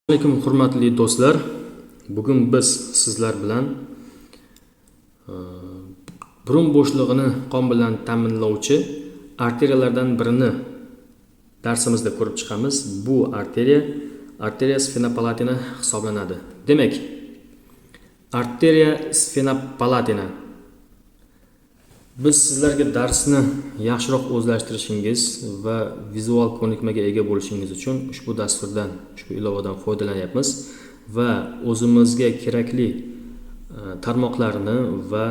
Assalomu alaykum hurmatli do'stlar. Bugun biz sizlar bilan burun bo'shlig'ini qon bilan ta'minlovchi arteriyalardan birini darsimizda ko'rib chiqamiz. Bu arteriya sphena palatina hisoblanadi. Demak, arteriya sphena palatina biz sizlarga darsni yaxshiroq o'zlashtirishingiz va vizual ko'nikmaga ega bo'lishingiz uchun ushbu dasturdan, ushbu ilovadan foydalanyapmiz va o'zimizga kerakli tarmoqlarni va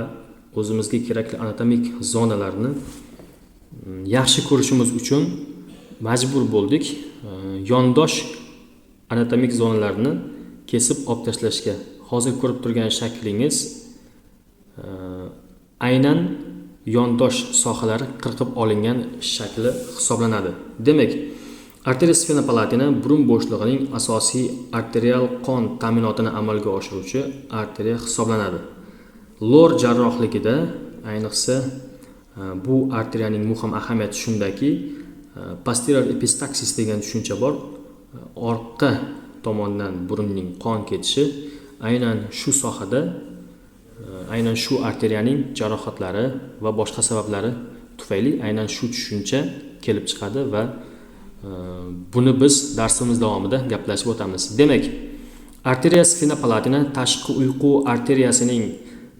o'zimizga kerakli anatomik zonalarni yaxshi ko'rishimiz uchun majbur bo'ldik yondosh anatomik zonalarni kesib olib tashlashga. Hozir ko'rib turgan shaklingiz aynan yondosh sohalari qirqib olingan shakli hisoblanadi. Demak, arteriya sphena palatina burun bo'shlig'ining asosiy arterial qon ta'minotini amalga oshiruvchi arteriya hisoblanadi. Lor jarrohligida ayniqsa bu arteriyaning muhim ahamiyati shundaki, posterior epistaxis degan tushuncha bor. Orqa tomondan burunning qon ketishi aynan shu sohada, aynan shu arteriyaning jarohatlari va boshqa sabablari tufayli aynan shu tushuncha kelib chiqadi va buni biz darsimiz davomida gaplashib o'tamiz. Demak, arteriya sphena palatina tashqi uyqu arteriyasining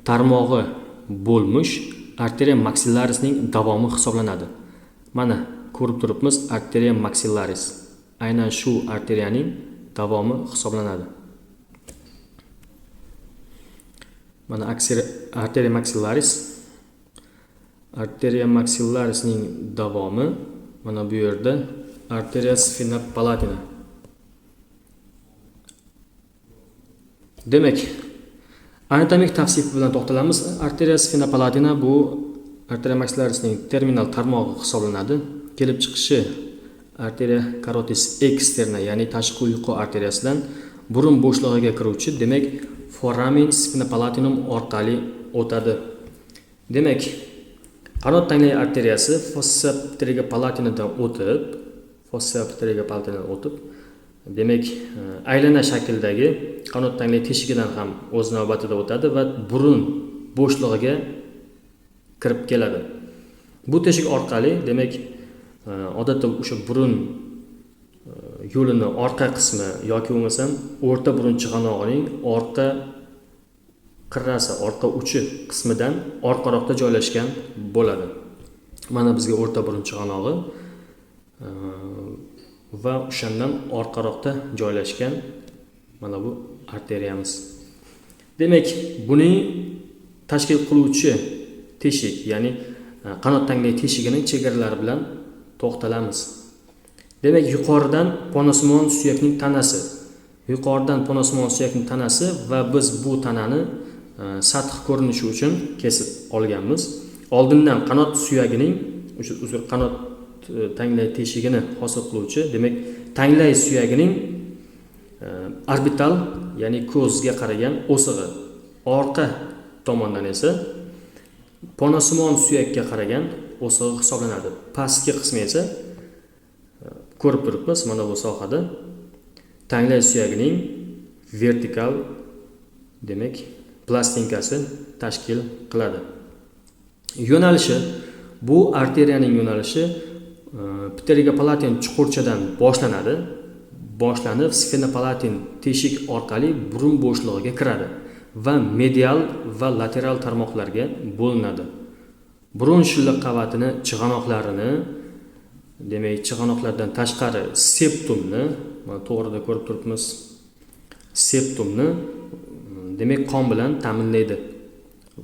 tarmog'i bo'lmish arteriya maxillarisning davomi hisoblanadi. Mana ko'rib turibmiz, arteriya maxillaris aynan shu arteriyaning davomi hisoblanadi. Mana arteriya maxillarisning davomi mana bu yerda arteriya sphena palatina. Demak, anatomik tavsif bilan to'xtalamiz. Arteriya sphena palatina bu arteriya maxillarisning terminal tarmog'i hisoblanadi. Kelib chiqishi arteriya carotis externa, ya'ni tashqi uyqu arteriyasidan burun bo'shlig'iga kiruvchi, demak foramen sphena palatinum orqali o'tadi. Demak, qanot tanglay arteriyasi fossa pteryga palatinadan o'tib, demak, aylana shakldagi qanot tanglay teshigidan ham o'z navbatida o'tadi va burun bo'shlig'iga kirib keladi. Bu teshik orqali, demak, odatda o'sha burun yo'lini orqa qismi yoki bo'lmasam o'rta burun chig'anog'ining orqa qirrasi, orqa uchi qismidan orqaroqda joylashgan bo'ladi. Mana bizga o'rta burun chig'anog'i va o'shandan orqaroqda joylashgan mana bu arteriyamiz. Demak, buning tashkil qiluvchi teshik, ya'ni qanot tanglay teshigining chegaralari bilan to'xtalamiz. Demak, yuqoridan ponosimon suyakning tanasi va biz bu tanani sath ko'rinishi uchun kesib olganmiz. Oldindan qanot suyagining, o'sha qanot tanglay teshigini hosil qiluvchi, demak, tanglay suyagining orbital, ya'ni ko'zga qaragan o'sig'i, orqa tomondan esa ponosimon suyakka qaragan o'sig'i hisoblanadi. Pastki qismi esa ko'rib turibmiz, mana bu sohada tanglay suyagining vertikal, demak, plastinkasi tashkil qiladi. Yo'nalishi, bu arteriyaning yo'nalishi pteryga palatin chuqurchadan boshlanib sphena palatin teshik orqali burun bo'shlig'iga kiradi va medial va lateral tarmoqlarga bo'linadi. Burun shilliq qavatini, chig'anoqlarini, demak, chig'anoqlardan tashqari septumni, mana to'g'rida ko'rib turibmiz, septumni demak qon bilan ta'minlaydi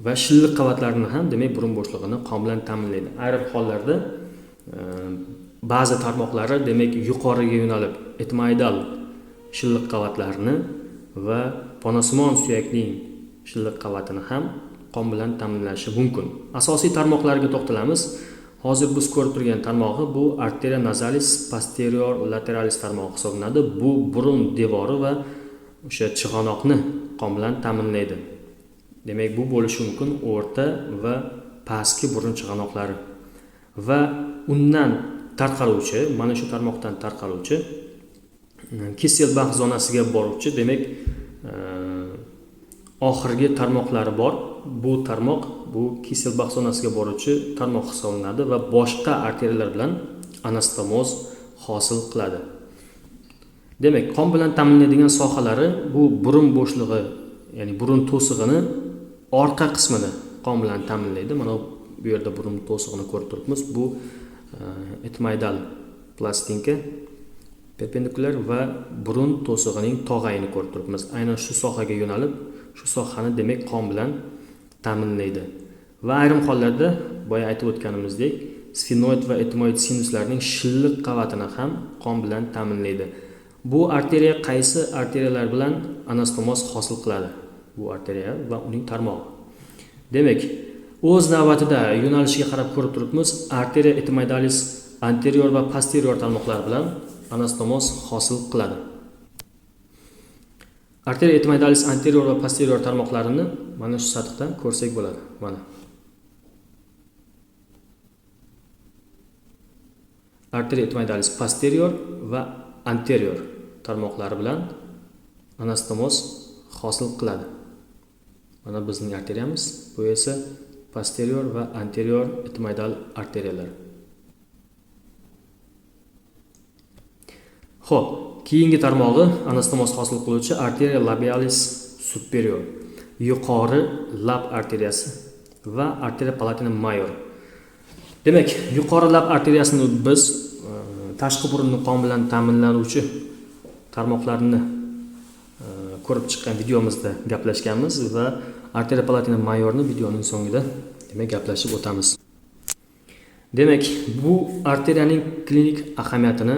va shilliq qavatlarini ham, demak, burun bo'shlig'ini qon bilan ta'minlaydi. Ayrim hollarda ba'zi tarmoqlari, demak, yuqoriga yo'nalib etmoidal shilliq qavatlarini va ponosimon suyakning shilliq qavatini ham qon bilan ta'minlashi mumkin. Asosiy tarmoqlarga to'xtalamiz. Hozir biz ko'rib turgan tarmog'i bu arteriya nasalis posterior lateralis tarmog'i hisoblanadi. Bu burun devori va o'sha chig'anoqni qon bilan ta'minlaydi. Demak, bu bo'lishi mumkin o'rta va pastki burun chig'anoqlari va undan tarqaluvchi, mana shu tarmoqdan tarqaluvchi Kisselbach zonasiga boruvchi, demak, oxirgi tarmoqlari bor. Bu tarmoq bu Kisselbach zonasiga boruvchi tarmoq hisoblanadi va boshqa arteriyalar bilan anastomoz hosil qiladi. Demak, qon bilan ta'minlanadigan sohalari bu burun bo'shlig'i, ya'ni burun to'sig'ini orqa qismini qon bilan ta'minlaydi. Mana bu yerda burun to'sig'ini ko'rib turibmiz. Bu etmoidal plastinka perpendikulyar va burun to'sig'ining tog'ayini ko'rib turibmiz. Aynan shu sohaga yo'nalib, shu sohani demak qon bilan ta'minlaydi. Va ayrim hollarda boya aytib o'tganimizdek, sfenoid va etmoid sinuslarning shilliq qavatini ham qon bilan ta'minlaydi. Bu arteriya qaysi arteriyalar bilan anastomoz hosil qiladi? Bu arteriya va uning tarmog'i. Demak, o'z navbatida yo'nalishiga qarab ko'rib turibmiz. Arteriya etmoidalis anterior va posterior tarmoqlar bilan anastomoz hosil qiladi. Arteriya etmoidalis anterior va posterior tarmoqlarini mana shu sathdan ko'rsak bo'ladi. Mana. Arteriya etmoidalis posterior va anterior tarmoqlari bilan anastomoz hosil qiladi. Mana bizning arteriyamiz, bu esa posterior va anterior etmoidal arteriyalar. Xo'p, keyingi tarmog'i anastomoz hosil qiluvchi arteriya labialis superior, yuqori lab arteriyasi va arteriya palatina major. Demak, yuqori lab arteriyasini biz tashqi burunni qon bilan ta'minlanuvchi tarmoqlarini ko'rib chiqqan videomizda gaplashganmiz va arteriya palatina majorni videoning so'ngida demak gaplashib o'tamiz. Demak, bu arteriyaning klinik ahamiyatini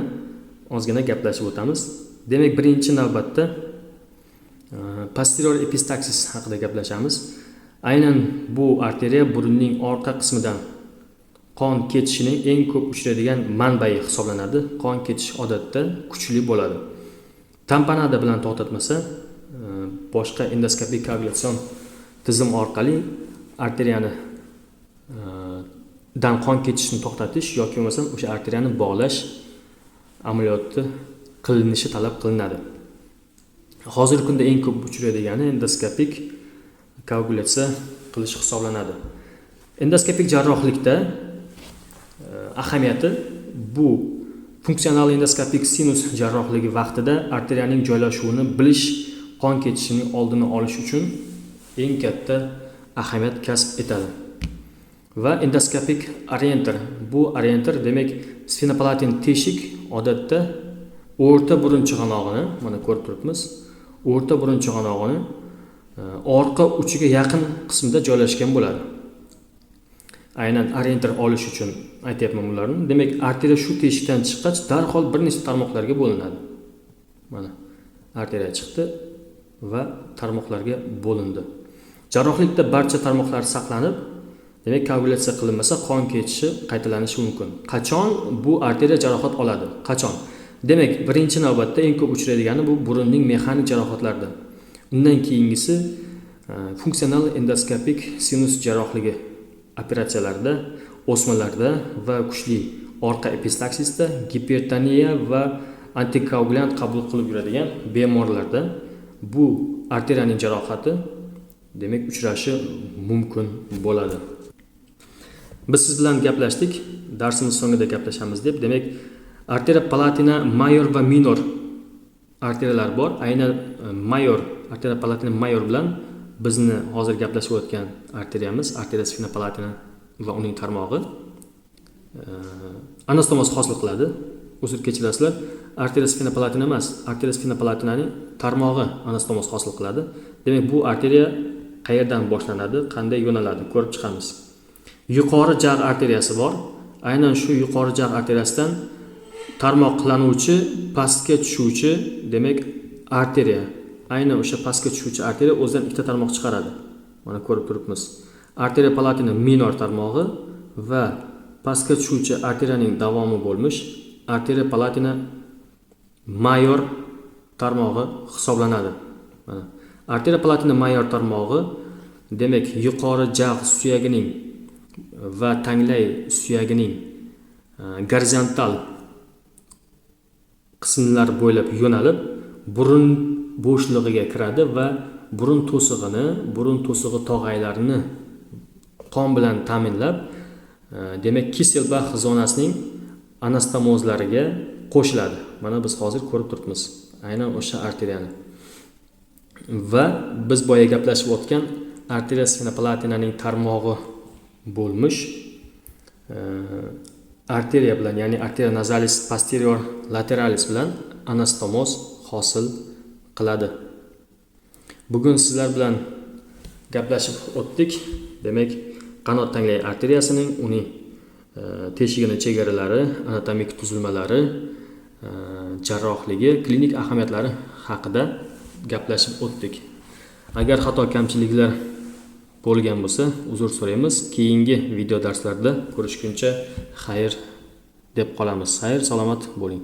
ozgina gaplashib o'tamiz. Demak, birinchi navbatda posterior epistaxis haqida gaplashamiz. Aynan bu arteriya burunning orqa qismidan qon ketishining eng ko'p uchraydigan manbai hisoblanadi. Qon ketish odatda kuchli bo'ladi. Tamponada bilan to'xtatmasa, boshqa endoskopik koagulятsion tizim orqali arteriyani dan qon ketishini to'xtatish yoki bo'lmasa o'sha arteriyani bog'lash amaliyoti qilinishi talab qilinadi. Hozirgi kunda eng ko'p uchraydigani endoskopik koagulyatsiya qilish hisoblanadi. Endoskopik jarrohlikda ahamiyati bu funksional endoskopik sinus jarrohligi vaqtida arteriyaning joylashuvini bilish, qon ketishining oldini olish uchun eng katta ahamiyat kasb etadi. Va endoskopik orientir, bu orientir demak sfenopalatin teshik odatda o'rta burun chig'anog'ini, mana ko'rib turibmiz, o'rta burun chig'anog'ini orqa uchiga yaqin qismida joylashgan bo'ladi. Aynan orientir olish uchun aytyapman bularni. Demak, arteriya shu teshikdan chiqqach, darhol bir nechta tarmoqlarga bo'linadi. Mana arteriya chiqdi va tarmoqlarga bo'lindi. Jarrohlikda barcha tarmoqlar saqlanib, demak koagulyatsiya qilinmasa qon ketishi qaytalanishi mumkin. Qachon bu arteriya jarohat oladi? Qachon? Demak, birinchi navbatda eng ko'p uchraydigani bu burunning mexanik jarohatlarida. Undan keyingisi funksional endoskopik sinus jarrohligi operatsiyalarida, o'smalarda va kuchli orqa epistaksisda, gipertoniya va antikoagulyant qabul qilib yuradigan bemorlarda bu arteriyaning jarohati demak uchrashi mumkin bo'ladi. Biz siz bilan gaplashdik, darsimiz so'ngida gaplashamiz deb. Demak, arteriya palatina major va minor arteriyalar bor. Aynan major, arteriya palatina major bilan bizni hozir gaplashib o'tgan arteriyamiz, arteriya sfenopalatina va uning tarmog'i anastomoz hosil qiladi. Uzr kechilasizlar, arteriya sfenopalatina emas, arteriya sfenopalatinaning tarmog'i anastomoz hosil qiladi. Demak, bu arteriya qayerdan boshlanadi, qanday yo'naladi ko'rib chiqamiz. Yuqori jag' arteriyasi bor. Aynan shu yuqori jag' arteriyasidan tarmoqlanuvchi, pastga tushuvchi, demak, arteriya. Aynan o'sha pastga tushuvchi arteriya o'zidan ikkita tarmoq chiqaradi. Mana ko'rib turibmiz. Arteriya palatina minor tarmog'i va pastga tushuvchi arteriyaning davomi bo'lmish arteriya palatina major tarmog'i hisoblanadi. Mana arteriya palatina major tarmog'i demak yuqori jag' suyagining va tanglay suyagining gorizontal qismlar bo'ylab yo'nalib burun bo'shlig'iga kiradi va burun to'sig'i tog'aylarini qon bilan ta'minlab, demak Kisselbach zonasining anastomozlariga qo'shiladi. Mana biz hozir ko'rib turibmiz aynan o'sha arteriyani. Va biz boya gaplashib o'tgan arteriya sfenopalatinaning tarmog'i bo'lmish arteriya bilan, ya'ni arteriya nazalis posterior lateralis bilan anastomoz hosil qiladi. Bugun sizlar bilan gaplashib o'tdik. Demak, qanot tanglay arteriyasining, uning teshigini chegaralari, anatomik tuzilmalari, jarrohligi, klinik ahamiyatlari haqida gaplashib o'tdik. Agar xato kamchiliklar bo'lgan bo'lsa, uzr so'raymiz. Keyingi video darslarda ko'rishguncha xayr deb qolamiz. Xayr, salomat bo'ling.